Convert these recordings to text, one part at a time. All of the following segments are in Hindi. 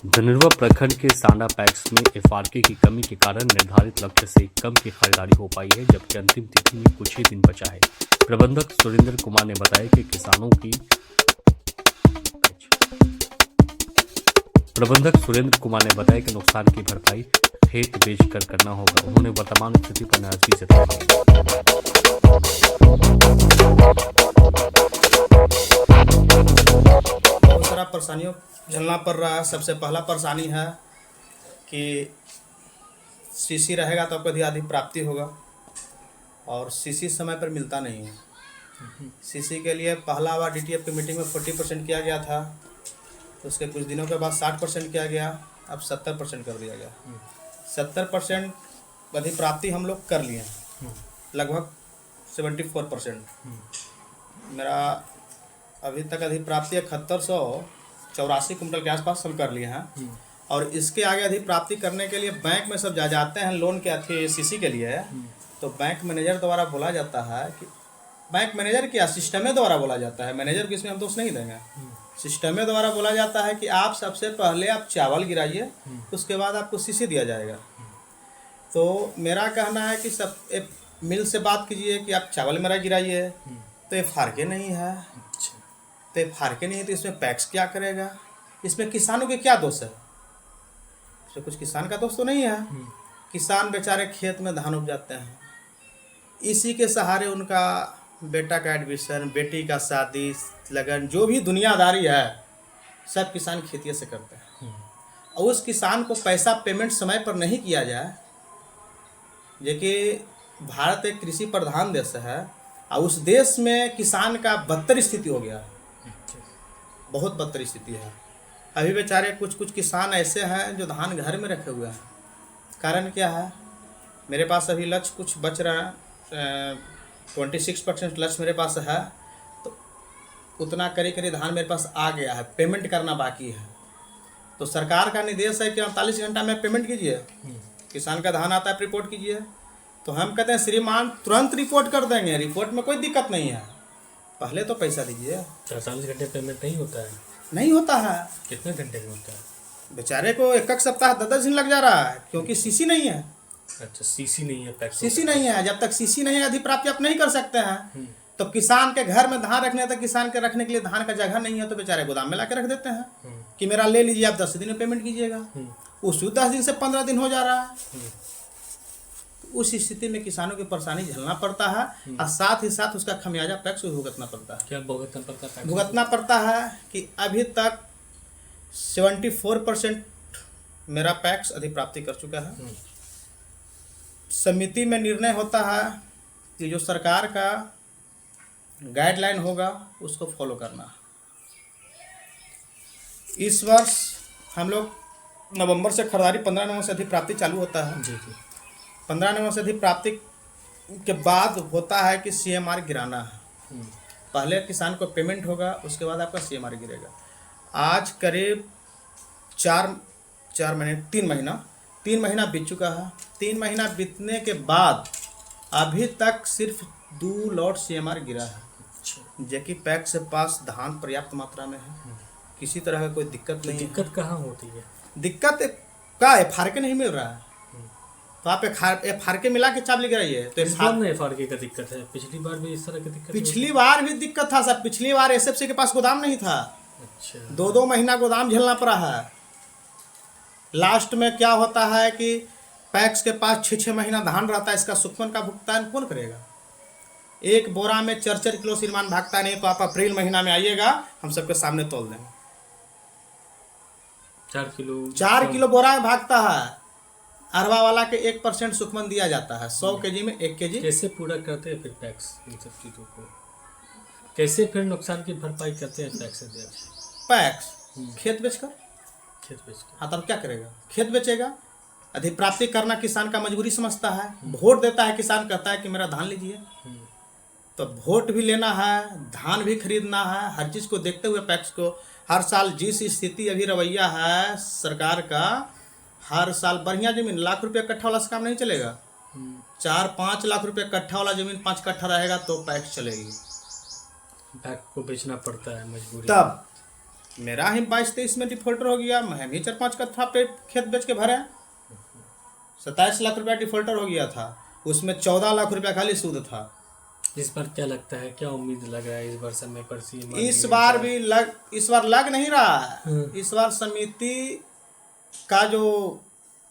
धनोरा प्रखंड के सांडा पैक्स में एफआरके की कमी के कारण निर्धारित लक्ष्य से कम की खरीदारी हो पाई है, जबकि अंतिम तिथि में कुछ ही दिन बचा है। प्रबंधक सुरेंद्र कुमार ने बताया कि नुकसान की भरपाई खेत बेचकर करना होगा। उन्होंने वर्तमान स्थिति पर नाराजगी जताई। बहुत सारा परेशानियों झेलना पड़ रहा है। सबसे पहला परेशानी है कि सीसी रहेगा तो आपको अधिक प्राप्ति होगा, और सीसी समय पर मिलता नहीं है। सीसी के लिए पहला बार डीटीएफ की मीटिंग में 40% किया गया था, तो उसके कुछ दिनों के बाद 60% किया गया, अब 70% कर दिया गया। 70% अधिप्राप्ति हम लोग कर लिए हैं, लगभग 74%। मेरा अभी तक अधिप्राप्ति 7184 कुंटल के आसपास हम कर लिए हैं। और इसके आगे अधिप्राप्ति करने के लिए बैंक में सब जाते हैं लोन के सीसी के लिए, तो बैंक मैनेजर द्वारा बोला जाता है कि बैंक मैनेजर क्या सिस्टम द्वारा बोला जाता है, मैनेजर को इसमें हम दोष नहीं देंगे। सिस्टम द्वारा बोला जाता है कि आप सबसे पहले आप चावल गिराइए, उसके बाद आपको सीसी दिया जाएगा। तो मेरा कहना है कि सब मिल से बात कीजिए कि आप चावल मेरा गिराइए, तो एफआरके नहीं है। तो एफआरके नहीं है तो इसमें पैक्स क्या करेगा? इसमें किसानों के क्या दोष है? इसमें कुछ किसान का दोष तो नहीं है। किसान बेचारे खेत में धान उपजाते हैं, इसी के सहारे उनका बेटा का एडमिशन, बेटी का शादी, लगन, जो भी दुनियादारी है सब किसान खेती से करते हैं। और उस किसान को पैसा पेमेंट समय पर नहीं किया जाए, जबकि भारत एक कृषि प्रधान देश है, और उस देश में किसान का बदतर स्थिति हो गया, बहुत बदतर स्थिति है। अभी बेचारे कुछ किसान ऐसे हैं जो धान घर में रखे हुए हैं। कारण क्या है? मेरे पास अभी लक्ष्य कुछ बच रहा है, 26% लक्ष्य मेरे पास है, तो उतना करीब धान मेरे पास आ गया है, पेमेंट करना बाकी है। तो सरकार का निर्देश है कि 48 घंटा में पेमेंट कीजिए, किसान का धान आता है रिपोर्ट कीजिए। तो हम कहते हैं श्रीमान तुरंत रिपोर्ट कर देंगे, रिपोर्ट में कोई दिक्कत नहीं है, पहले तो पैसा दीजिए। 48 घंटे पेमेंट नहीं होता है? नहीं होता है। कितने घंटे में होता है? बेचारे को एक सप्ताह 10 दिन लग जा रहा है, क्योंकि सीसी नहीं है। अच्छा, सीसी नहीं है, सीसी नहीं है। जब तक सीसी नहीं है अधिप्राप्ति आप नहीं कर सकते हैं। तो किसान के घर में धान रखने तक, किसान के रखने के लिए धान का जगह नहीं है, तो बेचारे गोदाम में ला के रख देते हैं कि मेरा ले लीजिए, आप 10 दिन में पेमेंट कीजिएगा। उस 10 दिन से 15 दिन हो जा रहा है। उस स्थिति में किसानों की परेशानी झेलना पड़ता है, और साथ ही साथ उसका खमियाजा पैक्स को भुगतना पड़ता है। क्या भुगतना पड़ता है? भुगतना पड़ता है कि अभी तक 74% मेरा पैक्स अधिप्राप्ति कर चुका है। समिति में निर्णय होता है कि जो सरकार का गाइडलाइन होगा उसको फॉलो करना। इस वर्ष हम लोग नवंबर से खरीदारी 15 नवंबर से अधिप्राप्ति चालू होता है। जी। 15 नवंबर से अधिप्राप्ति के बाद होता है कि सीएमआर गिराना है। पहले किसान को पेमेंट होगा, उसके बाद आपका सीएमआर गिरेगा। आज करीब 3 महीना बीत चुका है। 3 महीना बीतने के बाद अभी तक सिर्फ 2 लॉट सीएमआर गिरा है, जबकि पैक्स से पास धान पर्याप्त मात्रा में है, किसी तरह का कोई दिक्कत नहीं है। दिक्कत कहाँ होती है? दिक्कत का एफआरके नहीं मिल रहा है, तो आप एफआरके मिला के चावल गिराइए। तो इस बार में एफआरके का दिक्कत है? पिछली बार भी इस तरह की दिक्कत? पिछली बार भी दिक्कत था सर। पिछली बार एसएफसी के पास गोदाम नहीं था। अच्छा। 2 महीना गोदाम झेलना पड़ा है। लास्ट में क्या होता है कि पैक्स के पास 6 महीना धान रहता है, इसका सुक्मन का भुगतान कौन करेगा? एक बोरा में 4 किलो श्रीमान भागता नहीं, तो आप अप्रैल महीना में आइएगा, हम सबके सामने तोल देंगे। 4 किलो बोरा में भागता है। अरवा वाला के 1% सुक्मन दिया जाता है, 100 केजी में 1 केजी। कैसे पूरा करते हैं फिर पैक्स इन सब चीज़ों को? कैसे फिर नुकसान की भरपाई करते हैं पैक्स से? पैक्स खेत बेचकर। हाँ, तब क्या करेगा? खेत बेचेगा। अधिप्राप्ति करना किसान का मजबूरी समझता है। वोट देता है किसान, कहता है कि मेरा धान लीजिए। तो वोट भी लेना है, धान भी खरीदना है, हर चीज़ को देखते हुए पैक्स को हर साल, जिस स्थिति अभी रवैया है सरकार का, हर साल बढ़िया जमीन लाख रुपये कट्ठा वाला से काम नहीं चलेगा। 4-5 लाख रुपये कट्ठा वाला जमीन 5 कट्ठा रहेगा तो पैक्स चलेगी। पैक्स को बेचना पड़ता है मजबूरी। तब मेरा ही 22-23 में डिफॉल्टर हो गया, मैं ही 4-5 कट्ठा पे खेत बेच के भरे। 27 लाख रुपया डिफॉल्टर हो गया था, उसमें 14 लाख रुपया खाली सूद था। इस बार क्या लगता है, क्या उम्मीद लग रहा है इस बार समय पर सीएम? इस बार लग नहीं रहा है। इस बार समिति का जो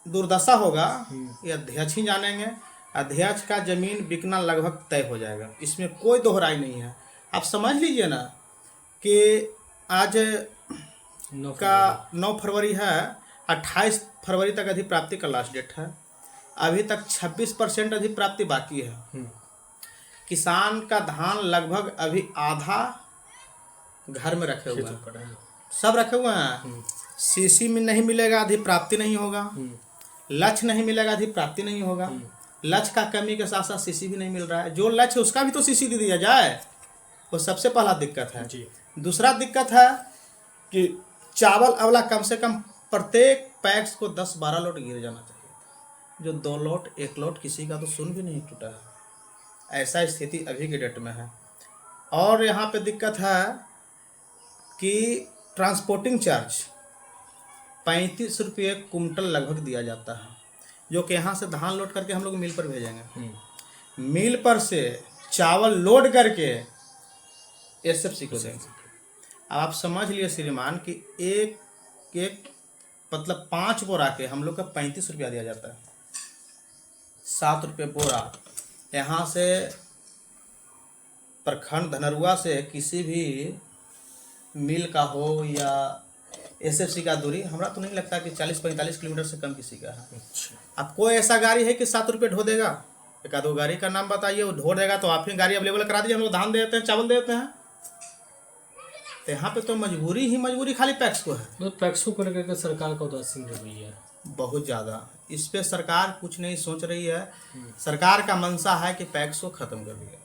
दुर्दशा होगा ये अध्यक्ष ही जानेंगे। अध्यक्ष का जमीन बिकना लगभग तय हो जाएगा, इसमें कोई दोहराई नहीं है। आप समझ लीजिए ना कि आज 9 फरवरी है, 28 फरवरी तक अधिप्राप्ति का लास्ट डेट है। अभी तक 26% अधिप्राप्ति बाकी है। किसान का धान लगभग अभी आधा घर में रखे हुए हैं, सब रखे हुए हैं। सीसी में नहीं मिलेगा, अधिप्राप्ति नहीं होगा। लक्ष्य नहीं मिलेगा, अधिप्राप्ति नहीं होगा। लक्ष्य का कमी के साथ साथ सीसी भी नहीं मिल रहा है। जो लक्ष्य उसका भी तो सीसी दे दिया जाए, वो सबसे पहला दिक्कत है। दूसरा दिक्कत है कि चावल अवला कम से कम प्रत्येक पैक्स को 10-12 लोट गिर जाना चाहिए। जो 2 लोट 1 लोट किसी का तो सुन भी नहीं टूटा है। ऐसा स्थिति अभी के डेट में है। और यहाँ पे दिक्कत है कि ट्रांसपोर्टिंग चार्ज 35 रुपये कुंटल लगभग दिया जाता है, जो कि यहाँ से धान लोड करके हम लोग मिल पर भेजेंगे। मिल पर से चावल लोड करके एसएफसी को देंगे। अब आप समझ लिए श्रीमान कि एक मतलब 5 बोरा के हम लोग का 35 रुपया दिया जाता है। 7 रुपये बोरा। यहाँ से प्रखंड धनरुआ से किसी भी मिल का हो या एसएफसी का दूरी हमरा तो नहीं लगता कि 40-45 किलोमीटर से कम किसी का है। अब कोई ऐसा गाड़ी है कि 7 रुपये ढो देगा? एक आधो गाड़ी का नाम बताइए, वो ढो देगा तो आप ही गाड़ी अवेलेबल करा दीजिए, हम लोग धान दे देते हैं, चावल दे देते हैं। तो यहाँ पे तो मजबूरी खाली पैक्स को है। तो पैक्स को लेकर सरकार का उदासीन रवैया है बहुत ज़्यादा। इस पे सरकार कुछ नहीं सोच रही है। सरकार का मंशा है कि पैक्स को ख़त्म कर दिया,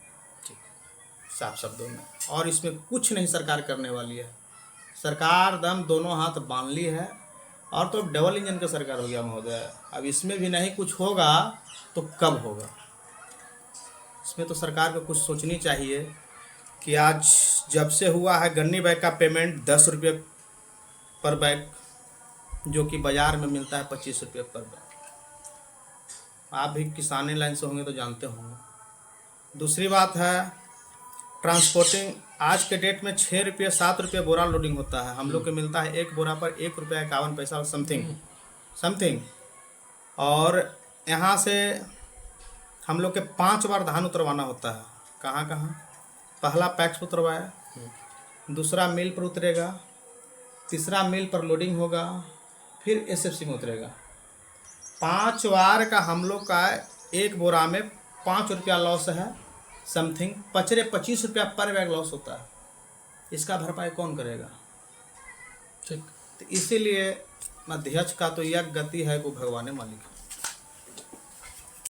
साफ शब्दों में। और इसमें कुछ नहीं सरकार करने वाली है। सरकार दम दोनों हाथ बांध ली है, और तो डबल इंजन का सरकार हो गया महोदय। अब इसमें भी नहीं कुछ होगा तो कब होगा? इसमें तो सरकार को कुछ सोचनी चाहिए कि आज जब से हुआ है गन्नी बैग का पेमेंट 10 रुपये पर बैग, जो कि बाज़ार में मिलता है 25 रुपये पर बैग। आप भी किसानी लाइन से होंगे तो जानते होंगे। दूसरी बात है ट्रांसपोर्टिंग। आज के डेट में 6 रुपये 7 रुपये बोरा लोडिंग होता है, हम लोग को मिलता है एक बोरा पर 1 रुपया 51 पैसा समथिंग। और यहाँ से हम लोग के 5 बार धान उतरवाना होता है। कहाँ? पहला पैक्स पर उतरवाया, दूसरा मिल पर उतरेगा, तीसरा मिल पर लोडिंग होगा, फिर एसएफसी में उतरेगा। 5 बार का हम लोग का एक बोरा में 5 रुपया लॉस है समथिंग। 25 रुपया पर बैग लॉस होता है। इसका भरपाई कौन करेगा? ठीक। तो इसीलिए अध्यक्ष का तो यह गति है को भगवान मालिक है।